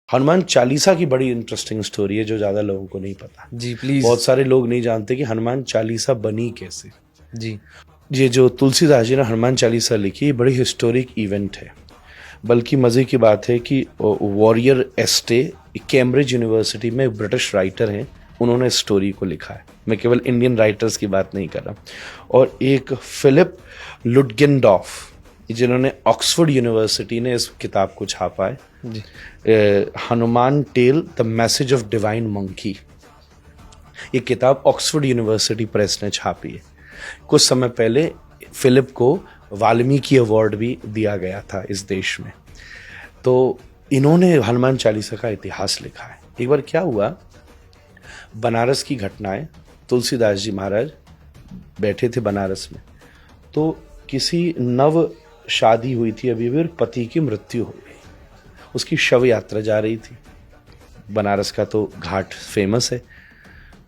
हनुमान चालीसा की बड़ी interesting story है जो ज़्यादा लोगों को नहीं पता। जी प्लीज। बहुत सारे लोग नहीं जानते कि हनुमान चालीसा बनी कैसे। जी ये जो तुलसीदास जी ने हनुमान चालीसा लिखी, ये बड़ी हिस्टोरिक इवेंट है। बल्कि मज़े की बात है कि वॉरियर एस्टे कैम्ब्रिज यूनिवर्सिटी में एक ब्रिटिश राइटर हैं, उन्होंने इस स्टोरी को लिखा है। मैं केवल इंडियन राइटर्स की बात नहीं कर रहा। और एक फिलिप लुटगेनडॉर्फ, जिन्होंने ऑक्सफोर्ड यूनिवर्सिटी ने इस किताब को छापा है, जी Hanuman tale the message of divine monkey. ये किताब ऑक्सफोर्ड यूनिवर्सिटी प्रेस ने छापी है। कुछ समय पहले फिलिप को वाल्मीकि अवार्ड भी दिया गया था इस देश में। तो इन्होंने हनुमान चालीसा का इतिहास लिखा है। एक बार क्या हुआ, बनारस की घटनाएं, तुलसीदास जी महाराज बैठे थे बनारस में, तो किसी नव शादी हुई थी अभी और पति की मृत्यु हो गई। उसकी शव यात्रा जा रही थी। बनारस का तो घाट फेमस है।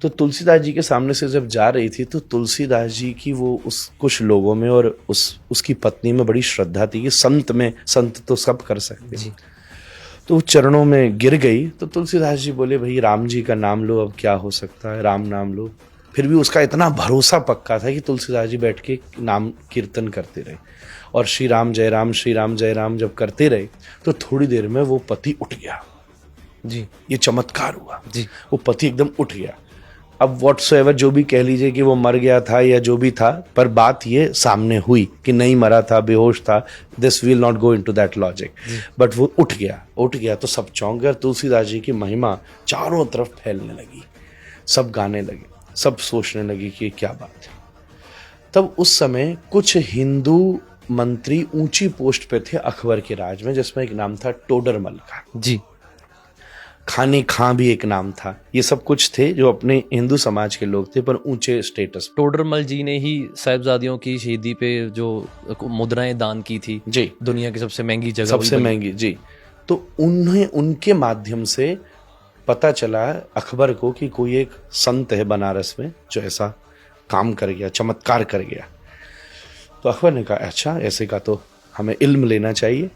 तो तुलसीदास जी के सामने से जब जा रही थी तो तुलसीदास जी की वो उस कुछ लोगों में और उसकी पत्नी में बड़ी श्रद्धा थी कि संत तो सब कर सकते हैं। तो वो चरणों में गिर गई। तो तुलसीदास जी बोले, भाई राम जी का नाम लो, अब क्या हो सकता है, राम नाम लो। फिर भी उसका इतना भरोसा पक्का था कि तुलसीदास जी बैठ के नाम कीर्तन करते रहे और श्री राम जय राम जब करते रहे तो थोड़ी देर में वो पति उठ गया। जी ये चमत्कार हुआ जी। वो पति एकदम उठ गया। अब व्हाटसोएवर जो भी कह लीजिए कि वो मर गया था या जो भी था, पर बात ये सामने हुई कि नहीं मरा था, बेहोश था। This will not go into that logic, but वो उठ गया तो सब चौंक गए। तुलसीदास जी की महिमा चारों तरफ फैलने लगी, सब गाने लगे, सब सोचने लगे कि क्या बात है। तब उस समय कुछ हिंदू मंत्री ऊंची पोस्ट पे थे अकबर के राज में, जिसमें एक नाम था टोडरमल का। जी खाने खां भी एक नाम था। ये सब कुछ थे जो अपने हिंदू समाज के लोग थे पर ऊंचे स्टेटस। टोडरमल जी ने ही साहिबजादियों की शहीदी पे जो मुद्राएं दान की थी, जी, दुनिया की सबसे महंगी जगह, सबसे महंगी। जी, तो उन्हें उनके माध्यम से पता चला अकबर को कि कोई एक संत है बनारस में जो ऐसा काम कर गया, चमत्कार कर गया। तो अकबर ने कहा, अच्छा ऐसे का तो हमें इल्म लेना चाहिए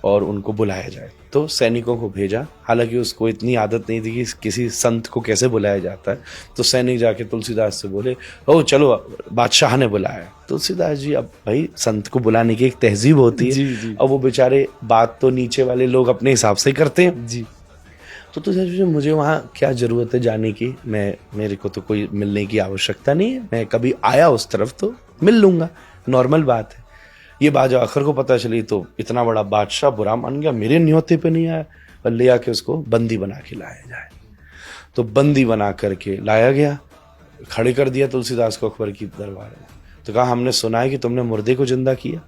और उनको बुलाया जाए। तो सैनिकों को भेजा। हालांकि उसको इतनी आदत नहीं थी कि किसी संत को कैसे बुलाया जाता है। तो सैनिक जाके तुलसीदास से बोले, ओ चलो बादशाह ने बुलाया। तुलसीदास जी, अब भाई संत को बुलाने की एक तहजीब होती है। जी। अब वो बेचारे बात तो नीचे वाले लोग अपने हिसाब से करते हैं। जी। तो तुलसीदास जी, मुझे वहाँ क्या जरूरत है जाने की, मेरे को तो कोई मिलने की आवश्यकता नहीं है, मैं कभी आया उस तरफ तो मिल लूंगा, नॉर्मल बात है। ये बात जब अकबर को पता चली तो इतना बड़ा बादशाह बुरा मान गया, मेरे न्योते पे नहीं आया, और ले आके उसको बंदी बना के लाया जाए। तो बंदी बना करके लाया गया, खड़े कर दिया तुलसीदास को अकबर की दरबार में। तो कहा, हमने सुना है कि तुमने मुर्दे को जिंदा किया,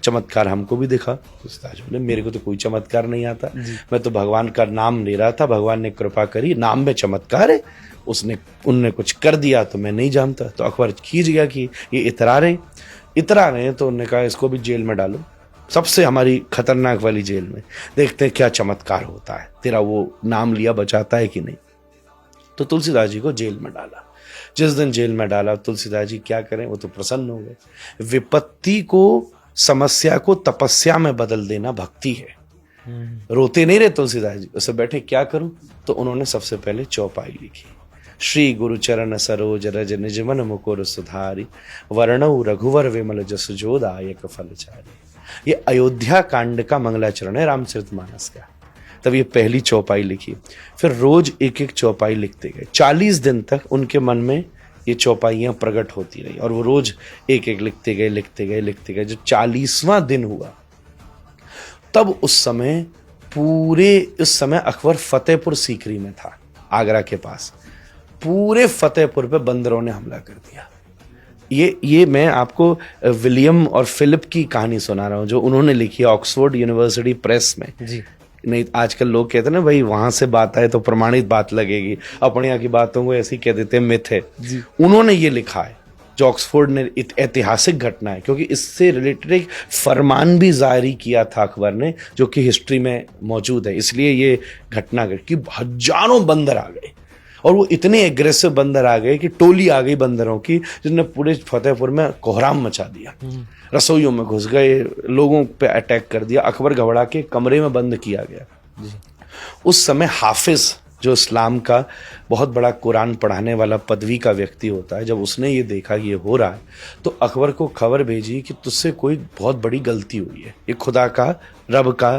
चमत्कार हमको भी दिखा। तुलसीदास बोले, मेरे को तो कोई चमत्कार नहीं आता, मैं तो भगवान का नाम ले रहा था, भगवान ने कृपा करी, नाम में चमत्कार है, उनने कुछ कर दिया तो मैं नहीं जानता। तो अकबर खींच गया कि ये इतरा रहे। तो उन्होंने कहा, इसको भी जेल में डालो, सबसे हमारी खतरनाक वाली जेल में, देखते हैं क्या चमत्कार होता है, तेरा वो नाम लिया बचाता है कि नहीं। तो तुलसीदास जी को जेल में डाला। जिस दिन जेल में डाला, तुलसीदास जी क्या करें, वो तो प्रसन्न हो गए। विपत्ति को, समस्या को तपस्या में बदल देना भक्ति है। रोते नहीं रहे तुलसीदास जी, उसे बैठे क्या करूं, तो उन्होंने सबसे पहले चौपाई लिखी। श्री गुरु चरण सरोज रज निज मन मुकुर सुधारी, वर्णौ रघुवर विमल जस जो दायक फलचारी। ये अयोध्या कांड का मंगलाचरण है रामचरितमानस का। तब ये पहली चौपाई लिखी। फिर रोज एक एक चौपाई लिखते गए। 40 दिन तक उनके मन में ये चौपाइयां प्रकट होती रही और वो रोज एक एक लिखते गए। जब 40वां दिन हुआ तब उस समय अकबर फतेहपुर सीकरी में था, आगरा के पास। पूरे फतेहपुर पे बंदरों ने हमला कर दिया। ये मैं आपको विलियम और फिलिप की कहानी सुना रहा हूँ जो उन्होंने लिखी है ऑक्सफोर्ड यूनिवर्सिटी प्रेस में। जी। नहीं, आजकल लोग कहते हैं ना, भाई वहां से बात आए तो प्रमाणित बात लगेगी, अपने यहाँ की बातों को ऐसी कह देते हैं, मिथ है। उन्होंने ये लिखा है जो ऑक्सफोर्ड ने, ऐतिहासिक घटना है, क्योंकि इससे रिलेटेड एक फरमान भी जारी किया था अकबर ने, जो कि हिस्ट्री में मौजूद है। इसलिए ये घटना कि हजारों बंदर आ गए और वो इतने एग्रेसिव बंदर आ गए कि टोली आ गई बंदरों की, जिसने पूरे फतेहपुर में कोहराम मचा दिया। रसोइयों में घुस गए, लोगों पे अटैक कर दिया। अकबर घबरा के कमरे में बंद किया गया। उस समय हाफिज जो इस्लाम का बहुत बड़ा कुरान पढ़ाने वाला पदवी का व्यक्ति होता है, जब उसने ये देखा कि ये हो रहा है तो अकबर को खबर भेजी कि तुझसे कोई बहुत बड़ी गलती हुई है, ये खुदा का, रब का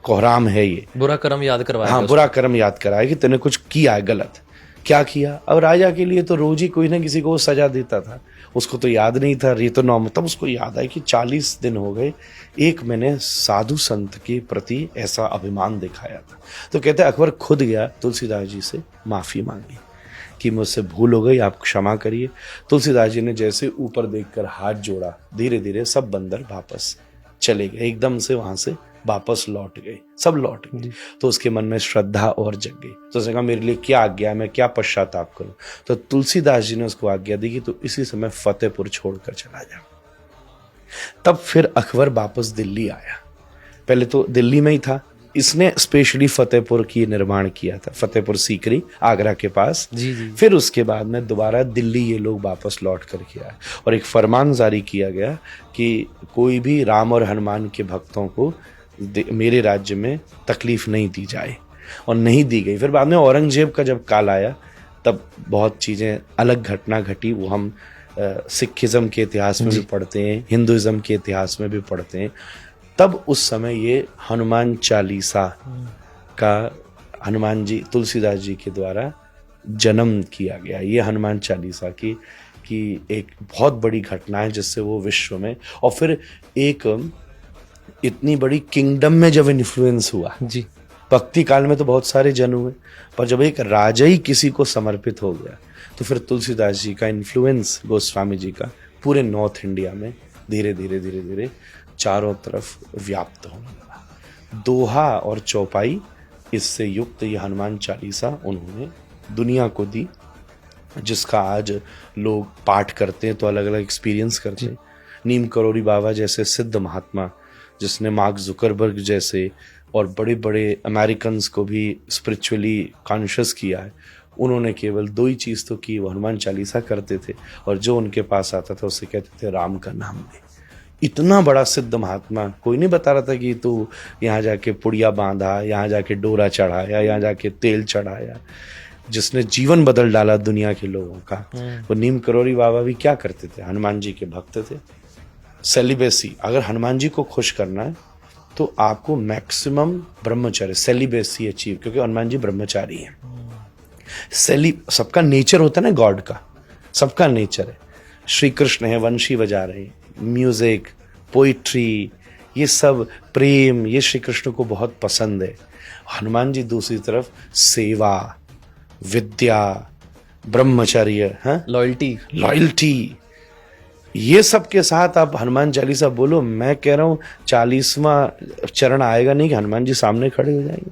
कोहराम है, ये बुरा कर्म याद करवाया हाँ गया बुरा कर्म याद कराया कि तूने कुछ किया है गलत। क्या किया? अब राजा के लिए तो रोज ही कोई ना किसी को वो सजा देता था, उसको तो याद नहीं था, ये तो नॉर्मल। तब उसको याद आया कि 40 दिन हो गए, एक मैंने साधु संत के प्रति ऐसा अभिमान दिखाया था। तो कहते हैं अकबर खुद गया तुलसीदास जी से माफी मांगी कि मुझसे भूल हो गई, आप क्षमा करिए। तुलसीदास जी ने जैसे ऊपर देखकर हाथ जोड़ा, धीरे धीरे सब बंदर वापस चले गए, एकदम से वहां से वापस लौट गए, सब लौट गए। तो उसके मन में श्रद्धा और जग गई, तो उसने कहा मेरे लिए क्या आज्ञा है, मैं क्या पश्चाताप करूं। तो तुलसीदास जी ने उसको आज्ञा दी कि तू इसी समय फतेहपुर छोड़कर चला जा। तब फिर अकबर वापस दिल्ली आया, पहले तो दिल्ली में ही था, इसने स्पेशली फतेहपुर की निर्माण किया था, फतेहपुर सीकरी आगरा के पास। जी। फिर उसके बाद में दोबारा दिल्ली ये लोग वापस लौट कर के आए और एक फरमान जारी किया गया कि कोई भी राम और हनुमान के भक्तों को मेरे राज्य में तकलीफ नहीं दी जाए, और नहीं दी गई। फिर बाद में औरंगजेब का जब काल आया तब बहुत चीज़ें अलग घटना घटी, वो हम सिखिज्म के इतिहास में भी पढ़ते हैं, हिंदुइज्म के इतिहास में भी पढ़ते हैं। तब उस समय ये हनुमान चालीसा का हनुमान जी तुलसीदास जी के द्वारा जन्म किया गया। ये हनुमान चालीसा की एक बहुत बड़ी घटना है जिससे वो विश्व में, और फिर एक इतनी बड़ी किंगडम में जब इन्फ्लुएंस हुआ जी। भक्ति काल में तो बहुत सारे जन हुए, पर जब एक राजा ही किसी को समर्पित हो गया तो फिर तुलसीदास जी का इन्फ्लुएंस, गोस्वामी जी का, पूरे नॉर्थ इंडिया में धीरे धीरे चारों तरफ व्याप्त होने लगा। दोहा और चौपाई इससे युक्त ये हनुमान चालीसा उन्होंने दुनिया को दी, जिसका आज लोग पाठ करते हैं तो अलग अलग एक्सपीरियंस करते हैं। नीम करोड़ी बाबा जैसे सिद्ध महात्मा, जिसने मार्क जुकरबर्ग जैसे और बड़े बड़े अमेरिकन को भी स्पिरिचुअली कॉन्शियस किया है, उन्होंने केवल 2 ही चीज़ तो की, वो हनुमान चालीसा करते थे और जो उनके पास आता था उससे कहते थे राम का नाम ले। इतना बड़ा सिद्ध महात्मा, कोई नहीं बता रहा था कि तू यहाँ जाके पुड़िया बांधा, यहाँ जाके डोरा चढ़ाया, यहाँ जाके तेल चढ़ाया, जिसने जीवन बदल डाला दुनिया के लोगों का। वो नीम करोड़ी बाबा भी क्या करते थे? हनुमान जी के भक्त थे। सेलिबेसी, अगर हनुमान जी को खुश करना है तो आपको मैक्सिमम ब्रह्मचर्य, सेलिबेसी अचीव, क्योंकि हनुमान जी ब्रह्मचारी हैं। सबका नेचर होता है ना, गॉड का सबका नेचर है। श्री कृष्ण है, वंशी बजा रहे हैं, म्यूजिक, पोइट्री, ये सब प्रेम, ये श्री कृष्ण को बहुत पसंद है। हनुमान जी दूसरी तरफ सेवा, विद्या, ब्रह्मचर्य, लॉयल्टी, ये सब के साथ आप हनुमान चालीसा बोलो। मैं कह रहा हूं 40वां चरण आएगा नहीं कि हनुमान जी सामने खड़े हो जाएंगे।